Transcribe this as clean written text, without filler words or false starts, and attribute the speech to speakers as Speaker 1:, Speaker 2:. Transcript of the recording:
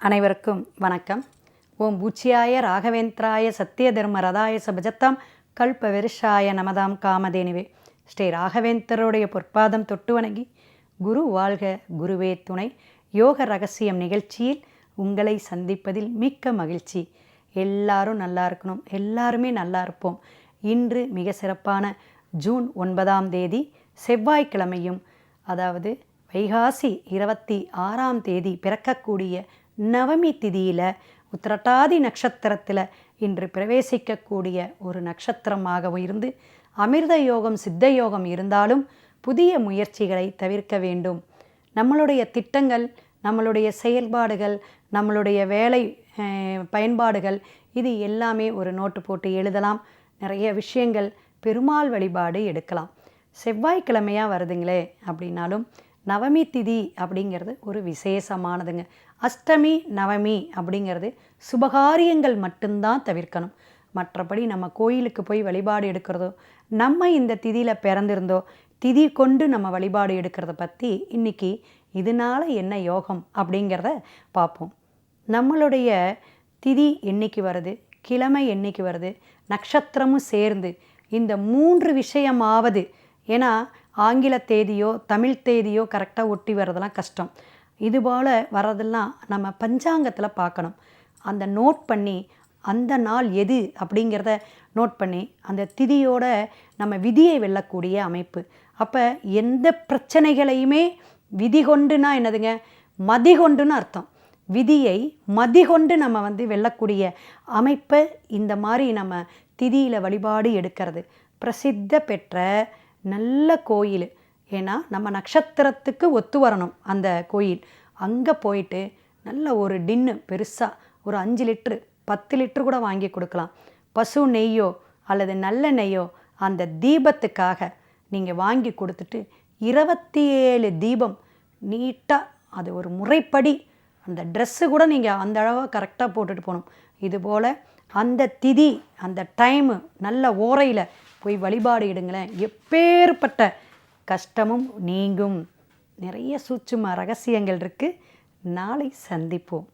Speaker 1: அனைவருக்கும் வணக்கம். ஓம் பூச்சியாய ராகவேந்திராய சத்திய தர்ம ரதாய சபஜத்தாம் கல்ப விருஷாய நமதாம் காமதேனிவே. ஸ்ரீ ராகவேந்தருடைய பொற்பாதம் தொட்டு வணங்கி குரு வாழ்க குருவே துணை யோக ரகசியம் நிகழ்ச்சியில் உங்களை சந்திப்பதில் மிக்க மகிழ்ச்சி. எல்லாரும் நல்லா இருக்கணும், எல்லாருமே நல்லா இருப்போம். இன்று மிக சிறப்பான ஜூன் 9ஆம் தேதி செவ்வாய்க்கிழமையும், அதாவது வைகாசி 26ஆம் தேதி பிறக்கக்கூடிய நவமி திதியில் உத்திரட்டாதி நட்சத்திரத்தில் இன்று பிரவேசிக்கக்கூடிய ஒரு நட்சத்திரமாகவும் இருந்து அமிர்த யோகம் சித்த யோகம் இருந்தாலும் புதிய முயற்சிகளை தவிர்க்க வேண்டும். நம்மளுடைய திட்டங்கள், நம்மளுடைய செயல்பாடுகள், நம்மளுடைய வேலை பயன்பாடுகள் இது எல்லாமே ஒரு நோட்டு போட்டு எழுதலாம். நிறைய விஷயங்கள் பெருமாள் வழிபாடு எடுக்கலாம். செவ்வாய்க்கிழமையாக வருதுங்களே அப்படின்னாலும் நவமி திதி அப்படிங்கிறது ஒரு விசேஷமானதுங்க. அஷ்டமி நவமி அப்படிங்கிறது சுபகாரியங்கள் மட்டும்தான் தவிர்க்கணும். மற்றபடி நம்ம கோயிலுக்கு போய் வழிபாடு எடுக்கிறதோ, நம்ம இந்த திதியில் பிறந்திருந்தோ திதி கொண்டு நம்ம வழிபாடு எடுக்கிறத பற்றி இன்றைக்கி இதனால் என்ன யோகம் அப்படிங்கிறத பார்ப்போம். நம்மளுடைய திதி என்னைக்கு வருது, கிழமை என்னைக்கு வருது, நட்சத்திரமும் சேர்ந்து இந்த 3 விஷயமாவது, ஏன்னா ஆங்கில தேதியோ தமிழ் தேதியோ கரெக்டாக ஒட்டி வர்றதெல்லாம் கஷ்டம். இதுபோல் வர்றதெல்லாம் நம்ம பஞ்சாங்கத்தில் பார்க்கணும். அந்த நோட் பண்ணி அந்த நாள் எது அப்படிங்கிறத நோட் பண்ணி அந்த திதியோட நம்ம விதியை வெல்லக்கூடிய அமைப்பு. அப்போ எந்த பிரச்சனைகளையுமே விதி கொண்டுனா என்னதுங்க, மதி கொண்டுன்னு அர்த்தம். விதியை மதி கொண்டு நம்ம வெல்லக்கூடிய அமைப்பை இந்த மாதிரி நம்ம திதியில் வழிபாடு எடுக்கிறது. பிரசித்த பெற்ற நல்ல கோயில், ஏன்னா நம்ம நட்சத்திரத்துக்கு ஒத்து வரணும் அந்த கோயில். அங்கே போயிட்டு நல்ல ஒரு டின்னு பெருசாக ஒரு 5 லிட்ரு 10 லிட்ரு கூட வாங்கி கொடுக்கலாம். பசு நெய்யோ அல்லது நல்ல நெய்யோ அந்த தீபத்துக்காக நீங்கள் வாங்கி கொடுத்துட்டு 27 தீபம் நீட்டாக, அது ஒரு முறைப்படி, அந்த ட்ரெஸ்ஸு கூட நீங்கள் அந்த அளவாக கரெக்டாக போட்டுட்டு போகணும். இதுபோல் அந்த திதி அந்த டைமு நல்ல ஓரையில் போய் வழிபாடு இடுங்களேன். எப்பேற்பட்ட கஷ்டமும் நீங்கும். நிறைய சூட்சும ரகசியங்கள் இருக்குது. நாளை சந்திப்போம்.